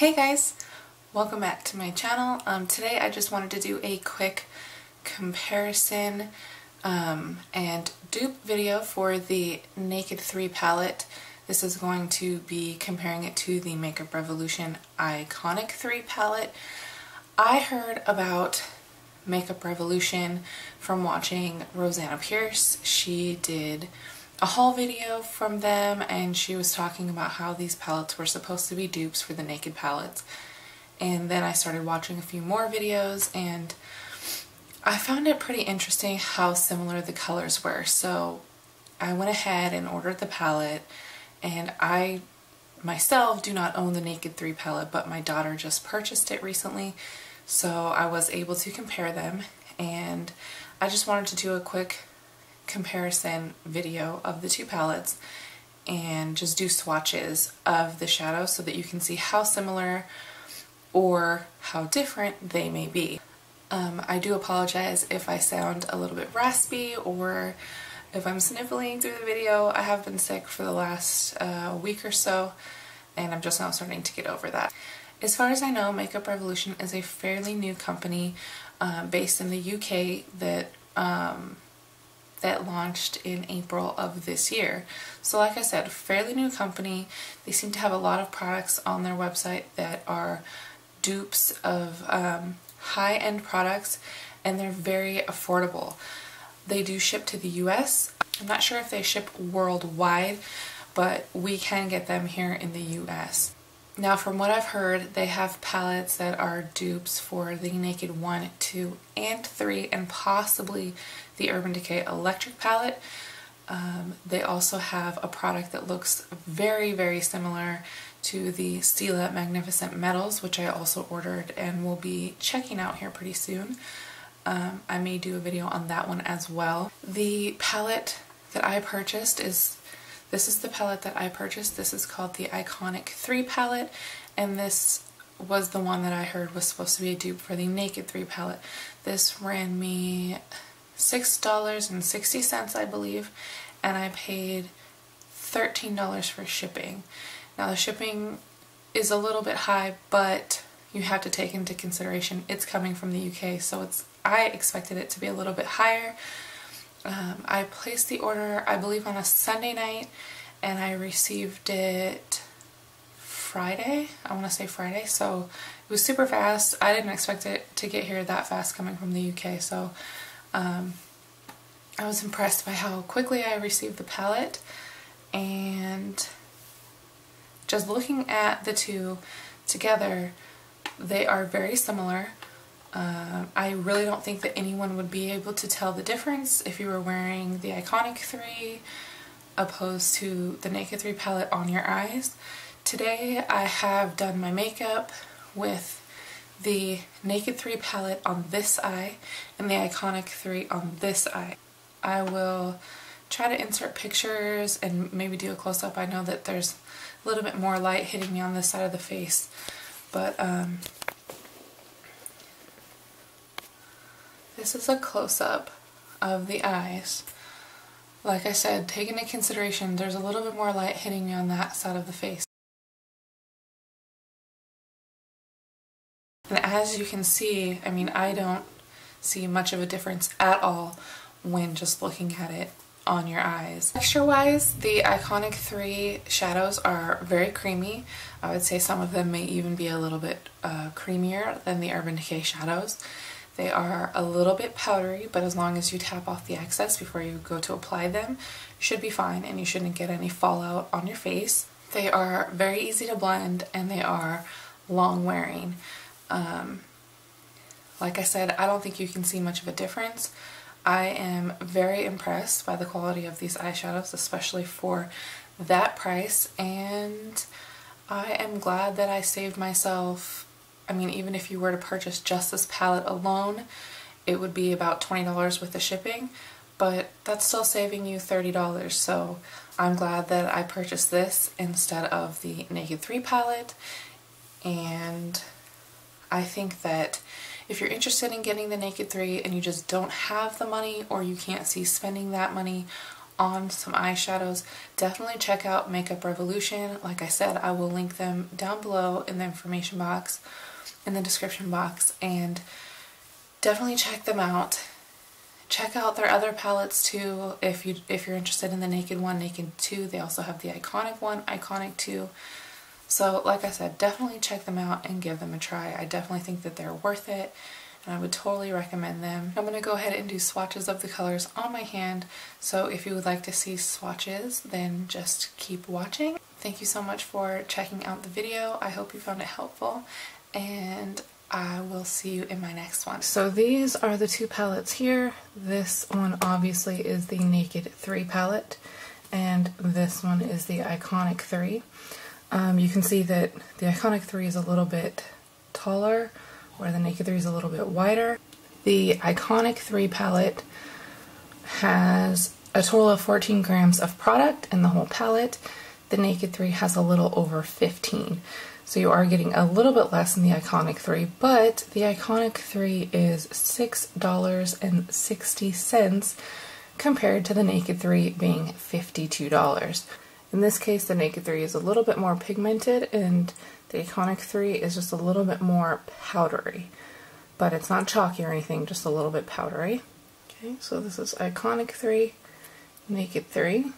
Hey guys, welcome back to my channel. Today I just wanted to do a quick comparison and dupe video for the Naked 3 palette. This is going to be comparing it to the Makeup Revolution Iconic 3 palette. I heard about Makeup Revolution from watching Rosanna Pierce. She did a haul video from them and she was talking about how these palettes were supposed to be dupes for the Naked palettes. And then I started watching a few more videos and I found it pretty interesting how similar the colors were. So I went ahead and ordered the palette, and I myself do not own the Naked 3 palette, but my daughter just purchased it recently, so I was able to compare them, and I just wanted to do a quick comparison video of the two palettes and just do swatches of the shadows so that you can see how similar or how different they may be. I do apologize if I sound a little bit raspy or if I'm sniffling through the video. I have been sick for the last week or so, and I'm just now starting to get over that. As far as I know, Makeup Revolution is a fairly new company based in the UK that launched in April of this year. So like I said, fairly new company. They seem to have a lot of products on their website that are dupes of high-end products, and they're very affordable. They do ship to the US. I'm not sure if they ship worldwide, but we can get them here in the US. Now, from what I've heard, they have palettes that are dupes for the Naked 1, 2, and 3, and possibly the Urban Decay Electric palette. They also have a product that looks very, very similar to the Stila Magnificent Metals, which I also ordered and will be checking out here pretty soon. I may do a video on that one as well. The palette that I purchased this is the palette that I purchased. This is called the Iconic 3 palette, and this was the one that I heard was supposed to be a dupe for the Naked 3 palette. This ran me $6.60, I believe, and I paid $13 for shipping. Now the shipping is a little bit high, but you have to take into consideration it's coming from the UK, so I expected it to be a little bit higher. I placed the order, I believe, on a Sunday night, and I received it Friday. I want to say Friday, so it was super fast. I didn't expect it to get here that fast coming from the UK, so I was impressed by how quickly I received the palette. And just looking at the two together, they are very similar. I really don't think that anyone would be able to tell the difference if you were wearing the Iconic 3 opposed to the Naked 3 palette on your eyes. Today I have done my makeup with the Naked 3 palette on this eye and the Iconic 3 on this eye. I will try to insert pictures and maybe do a close-up. I know that there's a little bit more light hitting me on this side of the face, but this is a close-up of the eyes. Like I said, take into consideration there's a little bit more light hitting me on that side of the face. And as you can see, I mean, I don't see much of a difference at all when just looking at it on your eyes. Texture-wise, the Iconic 3 shadows are very creamy. I would say some of them may even be a little bit creamier than the Urban Decay shadows. They are a little bit powdery, but as long as you tap off the excess before you go to apply them, you should be fine and you shouldn't get any fallout on your face. They are very easy to blend and they are long wearing. Like I said, I don't think you can see much of a difference. I am very impressed by the quality of these eyeshadows, especially for that price, and I am glad that I saved myself. I mean, even if you were to purchase just this palette alone, it would be about $20 with the shipping, but that's still saving you $30, so I'm glad that I purchased this instead of the Naked 3 palette. And I think that if you're interested in getting the Naked 3 and you just don't have the money, or you can't see spending that money on some eyeshadows, definitely check out Makeup Revolution. Like I said, I will link them down below in the information box, in the description box, and definitely check them out. Check out their other palettes too if you're interested in the Naked 1, Naked 2. They also have the Iconic 1, Iconic 2. So like I said, definitely check them out and give them a try. I definitely think that they're worth it, and I would totally recommend them. I'm going to go ahead and do swatches of the colors on my hand, so if you would like to see swatches, then just keep watching. Thank you so much for checking out the video. I hope you found it helpful, and I will see you in my next one. So these are the two palettes here. This one obviously is the Naked 3 palette, and this one is the Iconic 3. You can see that the Iconic 3 is a little bit taller, where the Naked 3 is a little bit wider. The Iconic 3 palette has a total of 14 grams of product in the whole palette. The Naked 3 has a little over 15. So you are getting a little bit less than the Iconic 3, but the Iconic 3 is $6.60 compared to the Naked 3 being $52. In this case, the Naked 3 is a little bit more pigmented, and the Iconic 3 is just a little bit more powdery. But it's not chalky or anything, just a little bit powdery. Okay, so this is Iconic 3, Naked 3.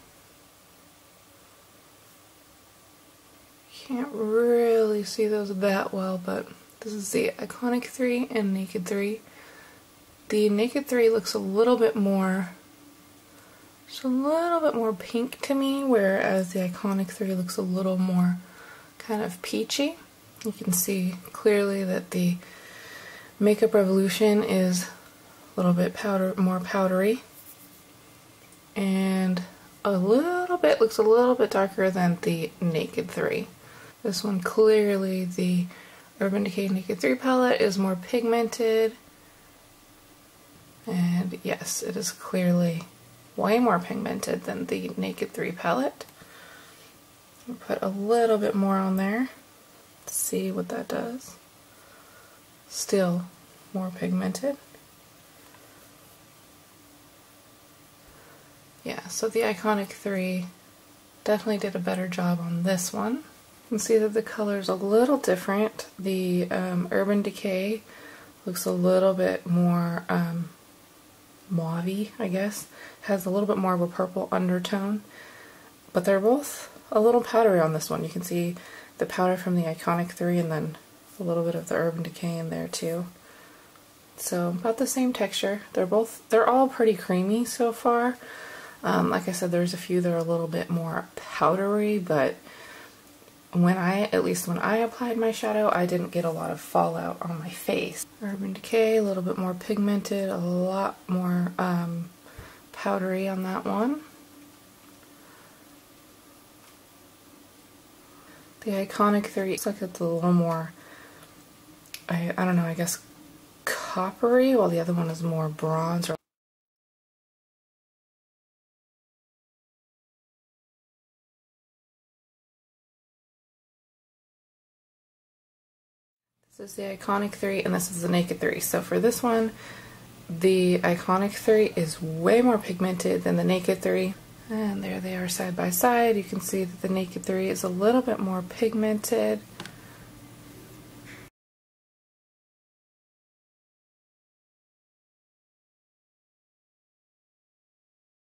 Can't really see those that well, but this is the Iconic 3 and Naked 3. The Naked 3 looks a little bit more, just a little bit more pink to me, whereas the Iconic 3 looks a little more kind of peachy. You can see clearly that the Makeup Revolution is a little bit more powdery, and looks a little bit darker than the Naked 3. This one, clearly the Urban Decay Naked 3 palette is more pigmented, and yes, it is clearly way more pigmented than the Naked 3 palette. I'll put a little bit more on there to see what that does. Still more pigmented. Yeah, so the Iconic 3 definitely did a better job on this one. You can see that the color's a little different. The Urban Decay looks a little bit more mauve-y, I guess. Has a little bit more of a purple undertone. But they're both a little powdery on this one. You can see the powder from the Iconic 3 and then a little bit of the Urban Decay in there too. So about the same texture. They're all pretty creamy so far. Like I said, there's a few that are a little bit more powdery, but at least when I applied my shadow, I didn't get a lot of fallout on my face. Urban Decay, a little bit more pigmented, a lot more powdery on that one. The Iconic 3 looks like it's a little more, I don't know, I guess coppery, while the other one is more bronze. This is the Iconic 3 and this is the Naked 3. So for this one, the Iconic 3 is way more pigmented than the Naked 3. And there they are side by side. You can see that the Naked 3 is a little bit more pigmented.